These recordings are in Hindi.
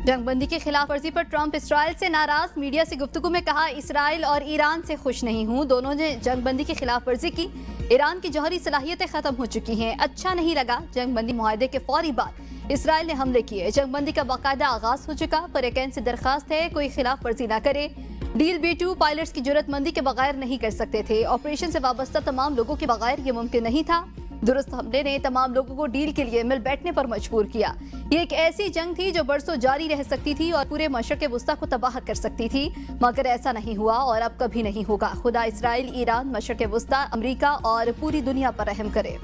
जंगबंदी की खिलाफ वर्जी पर ट्रंप इसराइल से नाराज, मीडिया से गुफ्तगू में कहा इसराइल और ईरान से खुश नहीं हूं, दोनों ने जंगबंदी की खिलाफ वर्जी की। ईरान की जौहरी सलाहियतें खत्म हो चुकी हैं, अच्छा नहीं लगा। जंगबंदी मुआहदे के फौरी बाद इसराइल ने हमले किए। जंगबंदी का बाकायदा आगाज हो चुका, परेकैन से दरखास्त है कोई खिलाफ वर्जी न करे। डील B2 पायलट्स की जरूरतमंदी के बगैर नहीं कर सकते थे। ऑपरेशन से वाबस्ता तमाम लोगों के बगैर ये मुमकिन नहीं था। दुरुस्त हमले ने तमाम लोगों को डील के लिए मिल बैठने पर मजबूर किया। ये एक ऐसी जंग थी जो बरसों जारी रह सकती थी और पूरे मशरक़ वुस्ता को तबाह कर सकती थी, मगर ऐसा नहीं हुआ और अब कभी नहीं होगा। खुदा इसराइल, ईरान, मशरक़ वुस्ता, अमरीका और पूरी दुनिया पर रहम करे।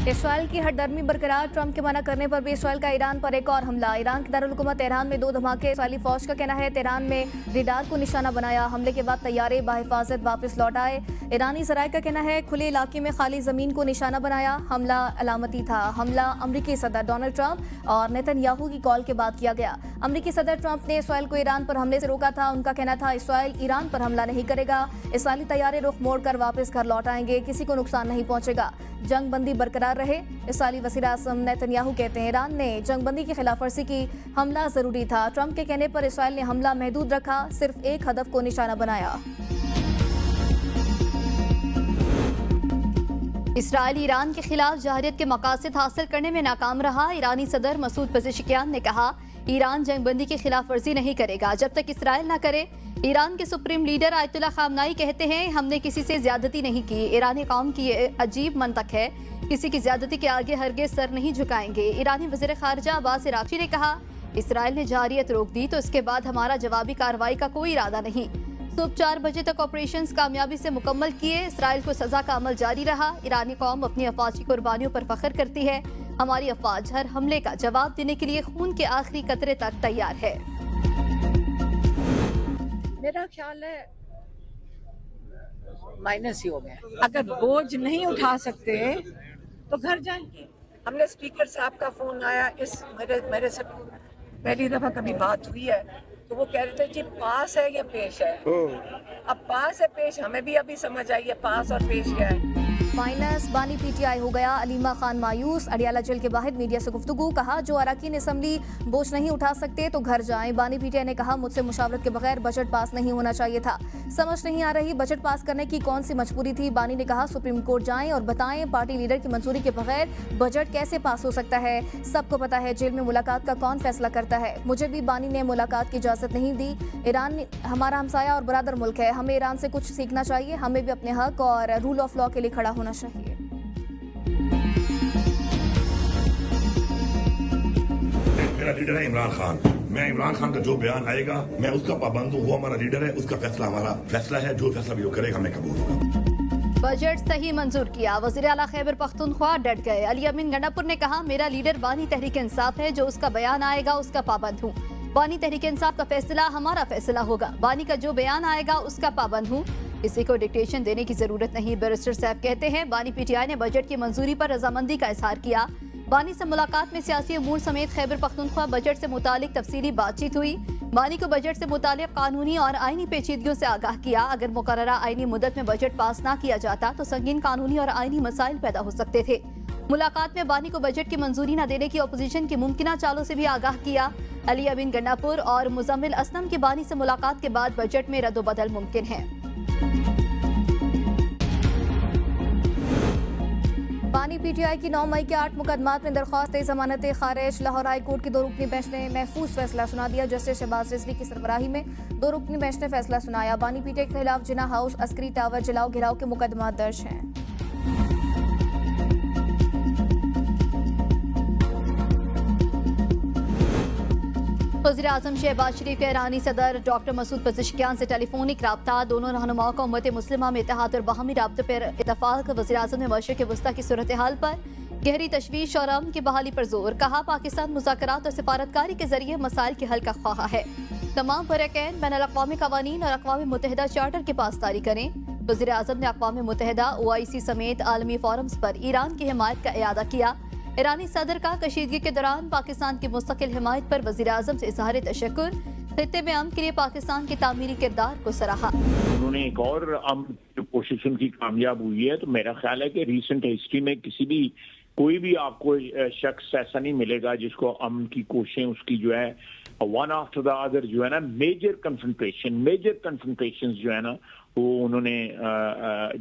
इसराइल की हटदर्मी बरकरार, ट्रंप के मना करने पर भी इसराइल का ईरान पर एक और हमला। ईरान के दारुल हुकूमत तेहरान में 2 धमाके। इसराइली फौज का कहना है तेहरान में रडार को निशाना बनाया। हमले के बाद तैयारे बाहिफाजत वापस लौट आए। ईरानी सराय का कहना है खुले इलाके में खाली जमीन को निशाना बनाया। हमला अलामती था। हमला अमरीकी सदर डोनाल्ड ट्रंप और नेतन्याहू की कॉल के बाद किया गया। अमरीकी सदर ट्रंप ने इसराइल को ईरान पर हमले से रोका था। उनका कहना था इसराइल ईरान पर हमला नहीं करेगा। इसराइली तैयारे रुख मोड़कर वापस घर लौट आएंगे, किसी को नुकसान नहीं पहुंचेगा। जंग बंदी बरकरार रहे। इसराइली वज़ीर आज़म नेतन्याहू कहते हैं ईरान ने जंग बंदी की खिलाफ वर्जी की, हमला जरूरी था। ट्रंप के कहने पर इसराइल ने हमला महदूद रखा, सिर्फ एक हदफ को निशाना बनाया। इसराइल ईरान के खिलाफ जहरियत के मकासद हासिल करने में नाकाम रहा। ईरानी सदर मसूद पेज़ेश्कियान ने कहा ईरान जंगबंदी की खिलाफ वर्जी नहीं करेगा जब तक इसराइल ना करे। ईरान के सुप्रीम लीडर आयतुल्लाह खामनाई कहते हैं हमने किसी से ज्यादती नहीं की। ईरानी कौम की ये अजीब मंतक है, किसी की ज्यादती के आगे हरगिज़ सर नहीं झुकाएंगे। ईरानी वज़ीर ख़ारिजा अब्बास इराक़ची ने कहा इसराइल ने जहरियत रोक दी तो इसके बाद हमारा जवाबी कार्रवाई का कोई इरादा नहीं। सुबह 4 बजे तक ऑपरेशंस कामयाबी से मुकम्मल किए। इसराइल को सजा का अमल जारी रहा। ईरानी कौम अपनी अफवाज की कुर्बानियों पर फख्र करती है। हमारी अफवाज हर हमले का जवाब देने के लिए खून के आखिरी कतरे तक तैयार है। मेरा ख्याल है माइनस ही हो गया। अगर बोझ नहीं उठा सकते तो घर जाएं। हमने स्पीकर साहब का फोन आया, इस मेरे से पहली दफा कभी बात हुई है, तो वो कह रहे थे जी पास है या पेश है। अब पास है पेश हमें भी अभी समझ आई है, पास और पेश क्या है। माइनस बानी PTI हो गया। अलीमा खान मायूस। अडियाला जेल के बाहर मीडिया से गुफ्तगू, कहा जो अरकान असम्बली बोझ नहीं उठा सकते तो घर जाएं। बानी PTI ने कहा मुझसे मुशावरत के बगैर बजट पास नहीं होना चाहिए था। समझ नहीं आ रही बजट पास करने की कौन सी मजबूरी थी। बानी ने कहा सुप्रीम कोर्ट जाएं और बताएं पार्टी लीडर की मंजूरी के बगैर बजट कैसे पास हो सकता है। सबको पता है जेल में मुलाकात का कौन फैसला करता है। मुझे भी बानी ने मुलाकात की इजाजत नहीं दी। ईरान हमारा हमसाया और बरादर मुल्क है, हमें ईरान से कुछ सीखना चाहिए। हमें भी अपने हक और रूल ऑफ लॉ के लिए खड़ा होना चाहिए। मेरा लीडर है इमरान खान। मैं इमरान खान का जो बयान आएगा मैं उसका पाबंद हूँ। वो हमारा लीडर है, उसका फैसला हमारा फैसला है। जो फैसला भी वो करेगा हमें कबूल होगा। बजट सही मंजूर किया। वज़ीर आला खैबर पख्तूनख्वा डट गए। अली अमीन गंडापुर ने कहा मेरा लीडर बानी तहरीक इंसाफ है, जो उसका बयान आएगा उसका पाबंद हूँ। बानी तहरीक इंसाफ का फैसला हमारा फैसला होगा। बानी का जो बयान आएगा उसका पाबंद हूँ। किसी को डिक्टेशन देने की जरूरत नहीं। बैरिस्टर साहब कहते हैं बानी PTI ने बजट की मंजूरी पर रजामंदी का इजहार किया। बानी से मुलाकात में सियासी अमूर समेत खैबर पख्तूनख्वा बजट से मुतालिक तफसीली बातचीत हुई। बानी को बजट से मुतालिक कानूनी और आईनी पेचीदगियों से आगाह किया। अगर मुकर्ररा आईनी मुद्दत में बजट पास ना किया जाता तो संगीन कानूनी और आईनी मसाइल पैदा हो सकते थे। मुलाकात में बानी को बजट की मंजूरी न देने की अपोजिशन की मुमकिना चालों से भी आगाह किया। अली अमीन गंडापुर और मुजम्मिल असलम की बानी से मुलाकात के बाद बजट में रद्दोबदल मुमकिन है। बानी PTI की 9 मई के 8 मुकदमात में दरख्वास्त जमानत खारिज। लाहौर हाई कोर्ट की 2 रुकनी बेंच ने महफूज फैसला सुना दिया। जस्टिस शहबाज रिजवी की सरबराही में 2 रुकनी बेंच ने फैसला सुनाया। बानी PTI के खिलाफ जिना हाउस, अस्करी टावर, जलाओ घिराव के मुकदमा दर्ज हैं। वज़ीर आज़म शहबाज शरीफ के ईरानी सदर डॉक्टर मसूद पेज़ेश्कियान से टेलीफोनिक राब्ता। दोनों रहनुमाओं का उम्मत मुस्लिमा में इत्तेहाद और बाहमी राब्ते पर इत्तफाक। वज़ीर आज़म ने मशरिक़ वुस्ता की सूरत हाल पर गहरी तशवीश और अमन की बहाली पर जोर। कहा पाकिस्तान मुज़ाकरात और सिफारतकारी के जरिए मसाइल के हल का ख्वाह है। तमाम फ़रक़ैन बैनुल अक़वामी क़वानीन और अक़वाम मुत्तहिदा चार्टर की पासदारी करें। वज़ीर आज़म ने अक़वाम मुत्तहिदा, OIC समेत आलमी फोरम्स पर ईरान की हिमायत का इयादा किया। ईरानी सदर का कशीदगी के दौरान पाकिस्तान की मुस्तकिल हिमायत पर वज़ीर आज़म से इज़हार तशक्कुर। खित्ते में अमन के लिए पाकिस्तान के तामीरी किरदार को सराहा। उन्होंने एक और अमन कोशिश उनकी कामयाब हुई है, तो मेरा ख्याल है कि रीसेंट हिस्ट्री में कोई भी आपको शख्स ऐसा नहीं मिलेगा जिसको अमन की कोशिशें उसकी जो है वन आफ्टर द अदर जो है ना मेजर कन्फ्रंटेशन जो है ना वो उन्होंने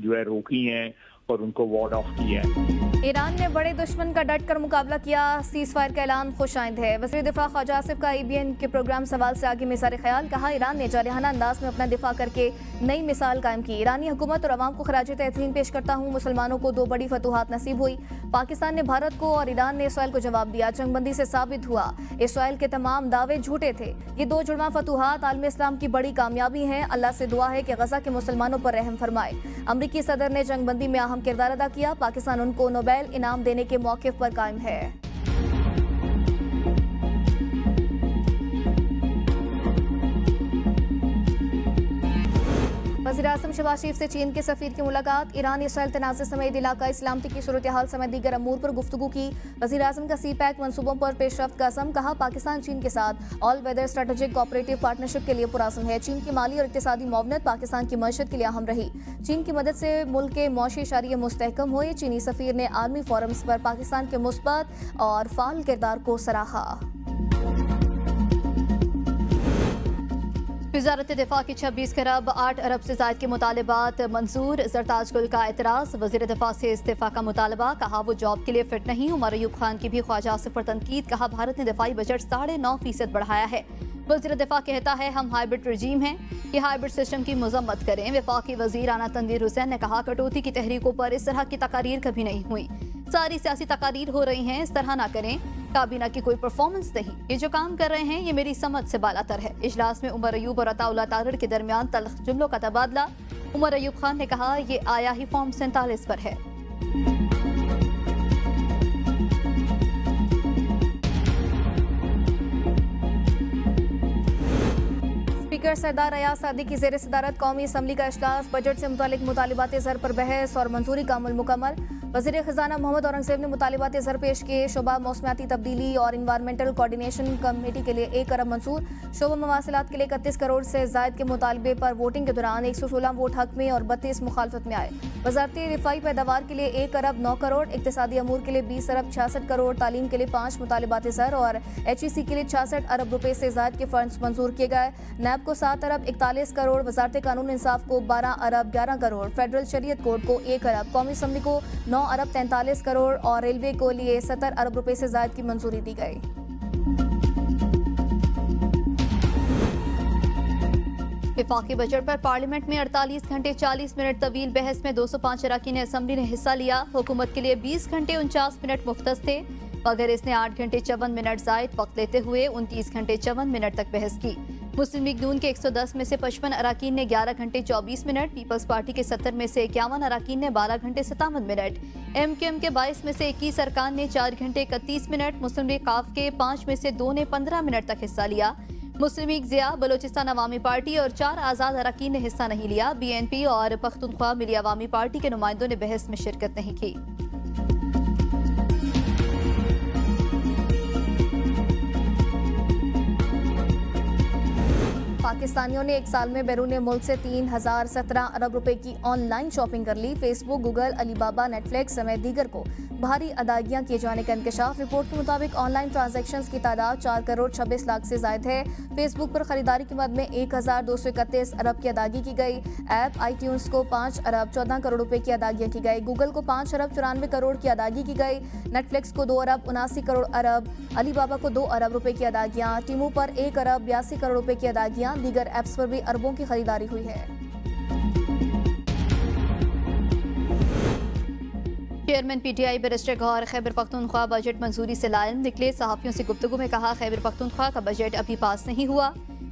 जो है रोकी हैं और उनको वार्ड ऑफ किया है। ईरान ने बड़े दुश्मन का डटकर मुकाबला किया, सीज फायर का ऐलान खुशाइंद है। वज़ीर दिफा ख्वाजा आसिफ का ABN के प्रोग्राम सवाल से आगे मिसाल ख्याल, कहा ईरान ने जारहाना अंदाज में अपना दिफा करके नई मिसाल कायम की। ईरानी हुकूमत और अवाम को खराज तहसीन पेश करता हूँ, मुसलमानों को 2 बड़ी फतूहात नसीब हुई। पाकिस्तान ने भारत को और ईरान ने इसराइल को जवाब दिया। जंगबंदी से साबित हुआ इसराइल के तमाम दावे झूठे थे। ये 2 जुड़वा फतूहात आलम इस्लाम की बड़ी कामयाबी हैं। अल्लाह से दुआ है कि गजा के मुसलमानों पर रहम फरमाए। अमरीकी सदर ने जंगबंदी में अहम किरदार अदा किया। पाकिस्तान उनको नोबेल इनाम देने के मौके पर कायम है। वज़ीर-ए-आज़म शहबाज शरीफ से चीन के सफीर की मुलाकात, ईरान इसराइल तनाज़े समेत इलाकाई सलामती की सूरत हाल समेत दीगर अमूर पर गुफ्तगू की। वज़ीर-ए-आज़म का CPEC मंसूबों पर पेशरफ्त का असम, कहा पाकिस्तान चीन के साथ all weather strategic cooperative partnership के लिए पुरअज़्म है। चीन की माली और इक़्तिसादी मुआवनत पाकिस्तान की मईशत के लिए अहम रही। चीन की मदद से मुल्क के मौशी शरिये मुस्तहकम हुए। चीनी सफीर ने आलमी फोरम्स पर पाकिस्तान के मुस्बत और फाल किरदार को सराहा। वज़ारत दिफा की 26 खरब 8 अरब से ज़ायद के मुतालबात मंजूर। ज़रताज गुल का एतराज़, वज़ीर दिफा से इस्तीफ़ा का मुतालबा, कहा वो जॉब के लिए फिट नहीं। उमर अयूब खान की भी ख्वाजा आसिफ पर तनकीद, कहा भारत ने दिफाई बजट 9.5% बढ़ाया है। वज़ीर दिफा कहता है हम हाइब्रिड रजीम हैं, ये हाइब्रिड सिस्टम की मजम्मत करें। वफाकी वज़ीर आना तनवीर हुसैन ने कहा कटौती की तहरीकों पर इस तरह की तकारीर कभी नहीं हुई। सारी सियासी तकारीर हो रही हैं, इस तरह ना करें। काबीना की कोई परफॉर्मेंस नहीं, ये जो काम कर रहे हैं ये मेरी समझ से बालातर है। इजलास में उमर अयूब और अताउल्लाह तारड़ के दरमियान तल्ख जुमलों का तबादला। उमर अयूब खान ने कहा ये आया ही फॉर्म 47 पर है। स्पीकर सरदार अयाज सादी की ज़ेर सदारत कौमी असम्बली का इजलास, बजट से मुतालिक मुतालिबात ज़र पर बहस और मंजूरी का अमल मुकम्मल। वज़ीर ख़जाना मोहम्मद औरंगज़ेब ने मुतालिबात ज़र पेश किए। शोबा मौसमियाती तब्दीली और इन्वायरमेंटल कोऑर्डिनेशन कमेटी के लिए 1 अरब मंजूर। शोबा मवासिलात के लिए 31 करोड़ से ज़ायद के मुतालबे पर वोटिंग के दौरान 116 वोट हक में और 32 मुखालफत में आए। वज़ारती रिफाई पैदावार के लिए 1 अरब 9 करोड़, इक़्तिसादी अमूर के लिए 20 अरब 66 करोड़, तालीम के लिए 5 मुतालिबात ज़र और HEC के लिए 66 अरब रुपए से ज़ायद के फंड्स मंजूर किए गए। नैब को 7 अरब 41 करोड़, वज़ारत कानून इंसाफ को 12 अरब 11 करोड़, फेडरल शरीयत कोर्ट को 1 अरब, कौमी असम्बली को 9 अरब 43 करोड़ और रेलवे को लिए 70 अरब रुपए से ज़ायद की मंजूरी दी गई। वफाकी बजट पर पार्लियामेंट में 48 घंटे 40 मिनट तवील बहस में 205 अरकान असम्बली ने हिस्सा लिया। हुकूमत के लिए 20 घंटे 49 मिनट मुख्तस थे, मगर इसने 8 घंटे 54 मिनट ज़ायद वक्त लेते हुए 29 घंटे 54 मिनट तक बहस की। मुस्लिम लीग नून के 110 में से 55 अरकान ने 11 घंटे 24 मिनट, पीपल्स पार्टी के 70 में से 51 अरकान ने 12 घंटे 57 मिनट, MQM के 22 में से 21 अरकान ने 4 घंटे 31 मिनट, मुस्लिम लीग काफ के 5 में से 2 ने 15 मिनट तक हिस्सा लिया। मुस्लिम लीग ज़िया, बलोचिस्तान अवामी पार्टी और 4 आज़ाद अरकान ने हिस्सा नहीं लिया। BNP और पख्तूनख्वा मिली अवामी पार्टी के नुमाइंदों ने बहस में शिरकत नहीं की। पाकिस्तानियों ने 1 साल में बैरून मुल्क से 3017 अरब रुपए की ऑनलाइन शॉपिंग कर ली। फेसबुक, गूगल, अलीबाबा, नेटफ्लिक्स समेत दीगर को भारी अदायगियां किए जाने का इंकशाफ। रिपोर्ट के मुताबिक ऑनलाइन ट्रांजैक्शंस की तादाद 4 करोड़ 26 लाख से ज़ायद है। फेसबुक पर खरीदारी की मद में 1231 अरब की अदायगी की गई। ऐप iTunes को 5 अरब 14 करोड़ रुपए की अदायगियां की गई। गूगल को 5 अरब 94 करोड़ की अदायगी की गई। नेटफ्लिक्स को 2 अरब 79 करोड़ अरब, अलीबाबा को 2 अरब रुपए की अदायगियां, टीमू पर 1 अरब 82 करोड़ रुपए की अदायगियां, दीगर ऐप्स पर भी अरबों की खरीदारी हुई है। Chairman PTI barrister Gohar Khyber Pakhtunkhwa budget मंजूरी से लाइम निकले। सहाफ़ियों से गुफ्तगू में कहा खैबर पख्तूनख्वा का बजट अभी पास नहीं हुआ।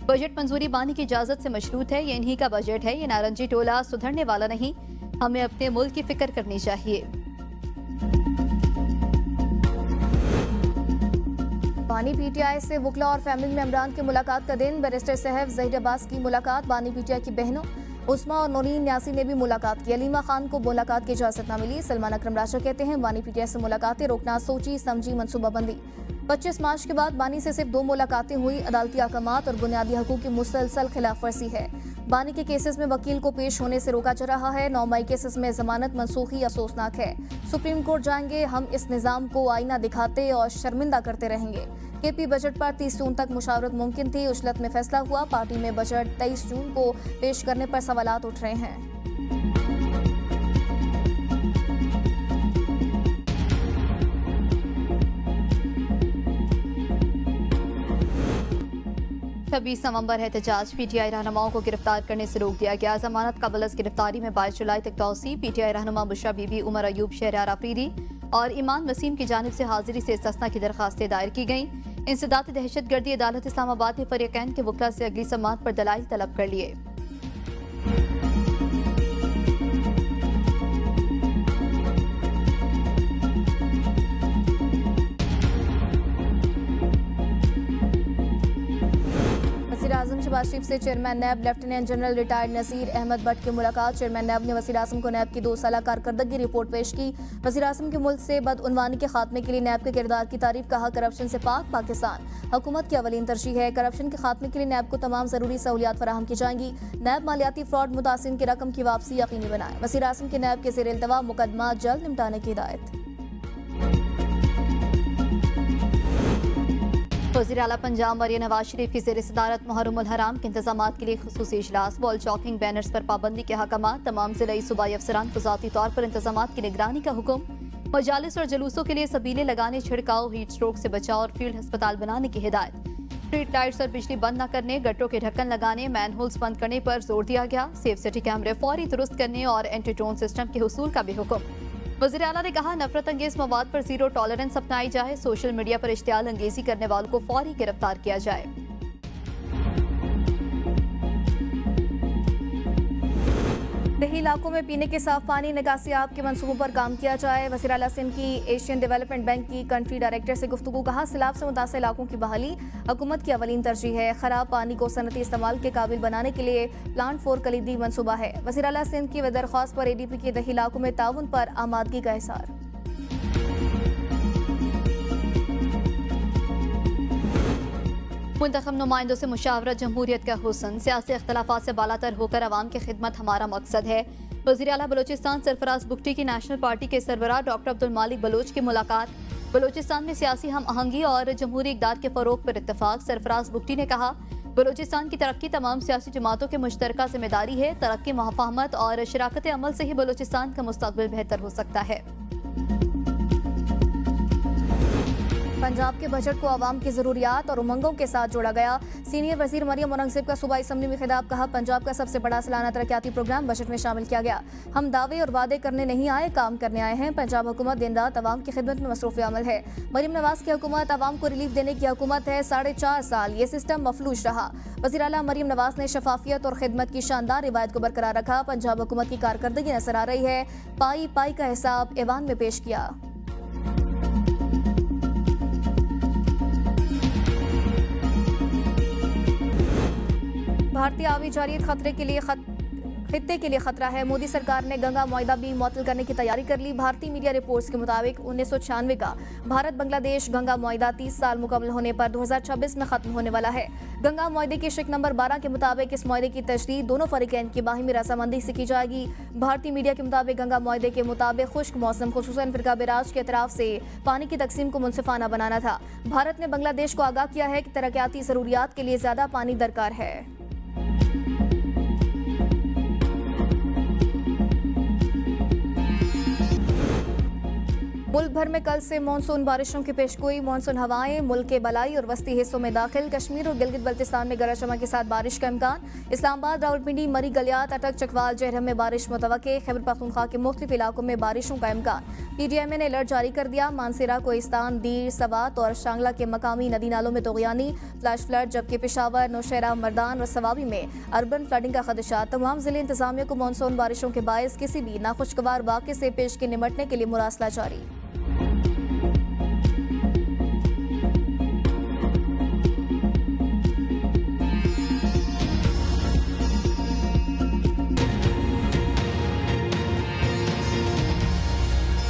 बजट मंजूरी बानी की इजाज़त से मशरूत है। ये इन्हीं का बजट है, ये नारंजी टोला सुधरने वाला नहीं। हमें अपने मुल्क की फिक्र करनी चाहिए। बानी PTI से वकला और फैमिली मेंबरान की मुलाकात का दिन। बैरिस्टर साहब ज़हीर अब्बास की मुलाकात बानी PTI की बहनों उस्मा और नौरीन यासीन ने भी मुलाकात की। अलीमा खान को मुलाकात की इजाजत न मिली। सलमान अकरम राजा कहते हैं बानी पीटीआई से मुलाकातें रोकना सोची समझी मनसूबाबंदी। 25 मार्च के बाद बानी से सिर्फ 2 मुलाकातें हुई। अदालती अहकामात और बुनियादी हकूक की मुसलसल खिलाफ वर्जी है। बानी के केसेस में वकील को पेश होने से रोका जा रहा है। 9 मई केसेस में जमानत मनसूखी अफसोसनाक है। सुप्रीम कोर्ट जाएंगे, हम इस निज़ाम को आईना दिखाते और शर्मिंदा करते रहेंगे। केपी बजट पर 30 जून तक मुशावरत मुमकिन थी, उछलत में फैसला हुआ। पार्टी में बजट 23 जून को पेश करने पर सवालात उठ रहे हैं। छब्बीस नवंबर एहतजाज। पीटीआई रहनुमाओं को गिरफ्तार करने से रोक दिया गया। जमानत कबल अज गिरफ्तारी में 22 जुलाई तक तौसी। पीटीआई रहनुमा बुशरा बीबी, उमर अयूब, शहरयार अफरीदी और ईमान वसीम की जानिब से हाजिरी से इस्तिस्ना की दरखास्तें दायर की गईं। इंसदाद दहशतगर्दी अदालत इस्लामाबाद ने फरीकैन के वकला से अगली समाअत पर दलाइल तलब कर लिए। वज़ीर-ए-आज़म शहबाज शरीफ से chairman NAB lieutenant general retired Naseer Ahmed Bhatt की मुलाकात। चेयरमैन नैब ने वज़ीर-ए-आज़म को नैब की 2 साला कारकर्दगी रिपोर्ट पेश की। वज़ीर-ए-आज़म के मुल्क से बदउनवानी के खात्मे के लिए नैब के किरदार की तारीफ। कहा करप्शन से पाक पाकिस्तान हुकूमत की अवलीन तरजीह है। करप्शन के खात्मे के लिए नैब को तमाम जरूरी सहूलियात फराहम की जाएंगी। नैब मालियाती फ्रॉड मुतासिन की रकम की वापसी यकीनी बनाए। वज़ीर-ए-आज़म के नैब के ज़ेर इल्तवा मुकदमा जल्द निपटाने की हिदायत। वज़ीर आला पंजाब मरियम नवाज शरीफ की ज़ेर सदारत मुहर्रमुल हराम के इंतजामात के लिए खुसूसी इजलास। वॉल चॉकिंग बैनर्स पर पाबंदी के हकामात। तमाम ज़िला सूबाई अफसरान को ज़ाती तौर पर इंतजामात की निगरानी का हुक्म। मजालिस और जुलूसों के लिए सबीले लगाने, छिड़काव, हीट स्ट्रोक से बचाव और फील्ड अस्पताल बनाने की हिदायत। स्ट्रीट लाइट्स और बिजली बंद न करने, गटरों के ढक्कन लगाने, मैनहोल्स बंद करने पर जोर दिया गया। सेफ सिटी कैमरे फौरी दुरुस्त करने और एंटी ड्रोन सिस्टम के हुसूल का भी हुक्म। वज़ीर आला ने कहा नफरत अंगेज मवाद पर जीरो टॉलरेंस अपनाई जाए। सोशल मीडिया पर इश्तियाल अंगेजी करने वालों को फौरी गिरफ्तार किया जाए। दही इलाकों में पीने के साफ पानी निकासियात के मंसूबों पर काम किया जाए। वज़ीर आला सिंध की एशियन डेवलपमेंट बैंक की कंट्री डायरेक्टर से गुफ्तगू। कहा सैलाब से मुतासिर इलाकों की बहाली हुकूमत की अवलीन तरजीह है। खराब पानी को सनती इस्तेमाल के काबिल बनाने के लिए प्लांट 4 कलीदी मंसूबा है। वज़ीर आला सिंध की दरख्वास्त पर ADP के दही इलाकों में ताउन पर आमादगी का इज़हार। मुंतखब नुमाइंदों से मुशावरत जमहूरियत का हुस्न। सियासी इख्तलाफात से बालातर होकर अवाम की खिदमत हमारा मकसद है। वज़ीर आला बलोचिस्तान सरफराज बुगटी की नेशनल पार्टी के सरबराह डॉक्टर अब्दुल मालिक बलोच की मुलाकात। बलोचिस्तान में सियासी हम आहंगी और जमहूरी इक़दार के फ़रोग़ पर इत्तफाक। सरफराज बुगटी ने कहा बलोचिस्तान की तरक्की तमाम सियासी जमातों की मुश्तरका जिम्मेदारी है। तरक्की, मुफाहमत और शराकत अमल से ही बलोचिस्तान का मुस्तक़बिल बेहतर हो सकता है। पंजाब के बजट को आवाम की ज़रूरियात और उमंगों के साथ जोड़ा गया। सीनियर वज़ीर मरियम औरंगज़ेब का सूबाई असम्बली में खिताब। कहा पंजाब का सबसे बड़ा सालाना तरक्याती प्रोग्राम बजट में शामिल किया गया। हम दावे और वादे करने नहीं आए, काम करने आए हैं। पंजाब हुकूमत दिन रात आवाम की खिदमत में मसरूफ़ अमल है। मरियम नवाज की हुकूमत आवाम को रिलीफ देने की हुकूमत है। 4.5 साल ये सिस्टम मफलूज रहा। वज़ीर आला मरियम नवाज ने शफाफियत और खिदमत की शानदार रिवायत को बरकरार रखा। पंजाब हुकूमत की कारकर्दगी नजर आ रही है। पाई पाई का हिसाब ऐवान में पेश किया। भारतीय आबी जारियत खित्ते के लिए खतरा है। मोदी सरकार ने गंगा मुआहिदा भी मुअत्तल करने की तैयारी कर ली। भारतीय मीडिया रिपोर्ट्स के मुताबिक 1996 का भारत बांग्लादेश गंगा मुआहिदा 30 साल मुकम्मल होने पर 2026 में खत्म होने वाला है। गंगा मुआहिदे के शिक नंबर 12 के मुताबिक इस मुआहिदे की तजदीद दोनों फरीकैन की बाहिमी रजामंदी से की जाएगी। भारतीय मीडिया के मुताबिक गंगा मुआहिदे के मुताबिक खुश्क मौसम खुसूसन फिरका बिराज के अतराफ से पानी की तकसीम को मुनसिफाना बनाना था। भारत ने बांग्लादेश को आगाह किया है कि तरक्याती ज़रूरियात के लिए ज़्यादा पानी दरकार है। मुल्क भर में कल से मानसून बारिशों की पेशगोई। मानसून हवाएं मुल्क के बलाई और वस्ती हिस्सों में दाखिल। कश्मीर और गिलगित बल्तिस्तान में गरज चमक के साथ बारिश का इम्कान। इस्लामाबाद, रावलपिंडी, मरी, गलियात, अटक, चकवाल, जहरम में बारिश मुतवक्के। खैबर पख्तूनख्वा के मुख्तलिफ इलाकों में बारिशों का इम्कान। PDMA ने अलर्ट जारी कर दिया। मानसेरा, कोहिस्तान, दीर, सवात और शांगला के मकामी नदी नालों में तोगयानी, फ्लैश फ्लड, जबकि पेशावर, नौशहरा, मर्दान और सवाबी में अर्बन फ्लडिंग का खदशा। तमाम जिले इंतजामिया को मानसून बारिशों के बायस किसी भी नाखुशगवार वाक़े से पेश के निमटने के लिए मुरासला जारी।